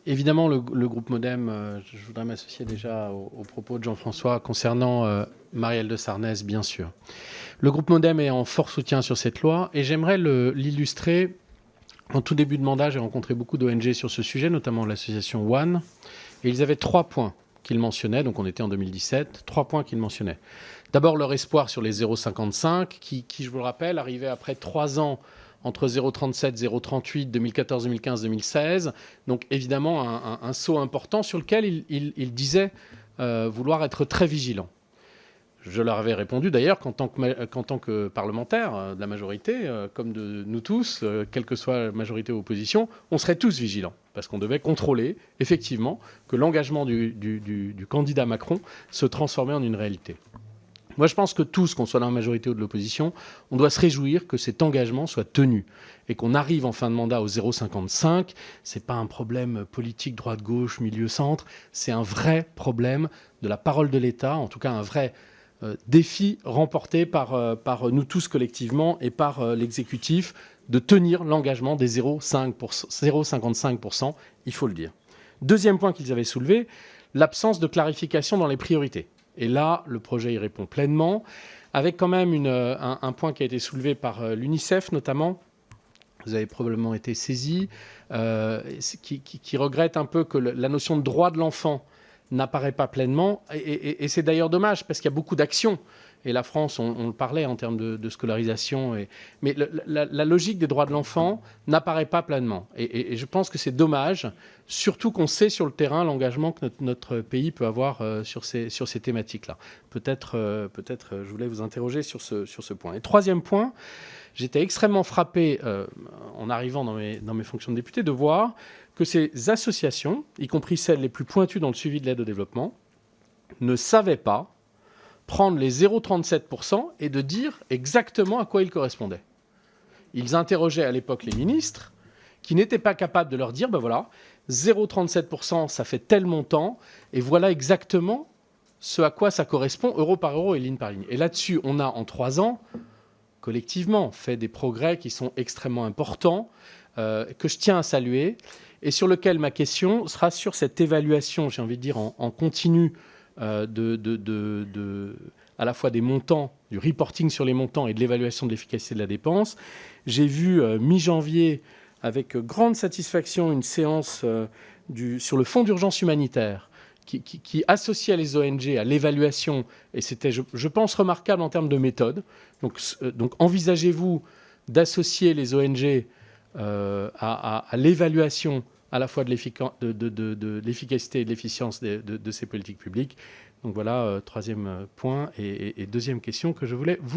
Évidemment, le groupe MoDem, je voudrais m'associer déjà aux propos de Jean-François concernant Marielle de Sarnez, bien sûr. Le groupe MoDem est en fort soutien sur cette loi et j'aimerais l'illustrer. En tout début de mandat, j'ai rencontré beaucoup d'ONG sur ce sujet, notamment l'association One, et ils avaient 3 points qu'ils mentionnaient, donc on était en 2017, 3 points qu'ils mentionnaient. D'abord, leur espoir sur les 0,55, qui, je vous le rappelle, arrivait après 3 ans entre 0,37, 0,38, 2014, 2015, 2016. Donc évidemment, un saut important sur lequel ils disaient vouloir être très vigilants. Je leur avais répondu d'ailleurs qu'en tant que parlementaire de la majorité, comme de nous tous, quelle que soit la majorité ou opposition, on serait tous vigilants. Parce qu'on devait contrôler, effectivement, que l'engagement du candidat Macron se transformait en une réalité. Moi, je pense que tous, qu'on soit dans la majorité ou de l'opposition, on doit se réjouir que cet engagement soit tenu et qu'on arrive en fin de mandat au 0,55. C'est pas un problème politique droite-gauche, milieu-centre. C'est un vrai problème de la parole de l'État, en tout cas un vrai défi remporté par nous tous collectivement et par l'exécutif de tenir l'engagement des 0,55%, il faut le dire. Deuxième point qu'ils avaient soulevé, l'absence de clarification dans les priorités. Et là, le projet y répond pleinement, avec quand même un point qui a été soulevé par l'UNICEF notamment. Vous avez probablement été saisi, qui regrette un peu que la notion de droit de l'enfant n'apparaît pas pleinement. Et c'est d'ailleurs dommage, parce qu'il y a beaucoup d'actions. Et la France, on le parlait en termes de scolarisation. Mais la logique des droits de l'enfant n'apparaît pas pleinement. Et je pense que c'est dommage, surtout qu'on sait sur le terrain l'engagement que notre pays peut avoir sur ces thématiques-là. Peut-être je voulais vous interroger sur ce point. Et troisième point, j'étais extrêmement frappé, en arrivant dans mes fonctions de député, de voir que ces associations, y compris celles les plus pointues dans le suivi de l'aide au développement, ne savaient pas prendre les 0,37% et de dire exactement à quoi ils correspondaient. Ils interrogeaient à l'époque les ministres, qui n'étaient pas capables de leur dire, ben voilà, 0,37%, ça fait tel montant, et voilà exactement ce à quoi ça correspond, euro par euro et ligne par ligne. Et là-dessus, on a, en 3 ans, collectivement, fait des progrès qui sont extrêmement importants, que je tiens à saluer, et sur lequel ma question sera sur cette évaluation, j'ai envie de dire, en continu, à la fois des montants, du reporting sur les montants et de l'évaluation de l'efficacité de la dépense. J'ai vu mi-janvier, avec grande satisfaction, une séance sur le fonds d'urgence humanitaire qui associait les ONG à l'évaluation, et c'était, je pense, remarquable en termes de méthode. Donc envisagez-vous d'associer les ONG à l'évaluation à la fois de l'efficacité et de l'efficience de ces politiques publiques. Donc voilà, troisième point et deuxième question que je voulais vous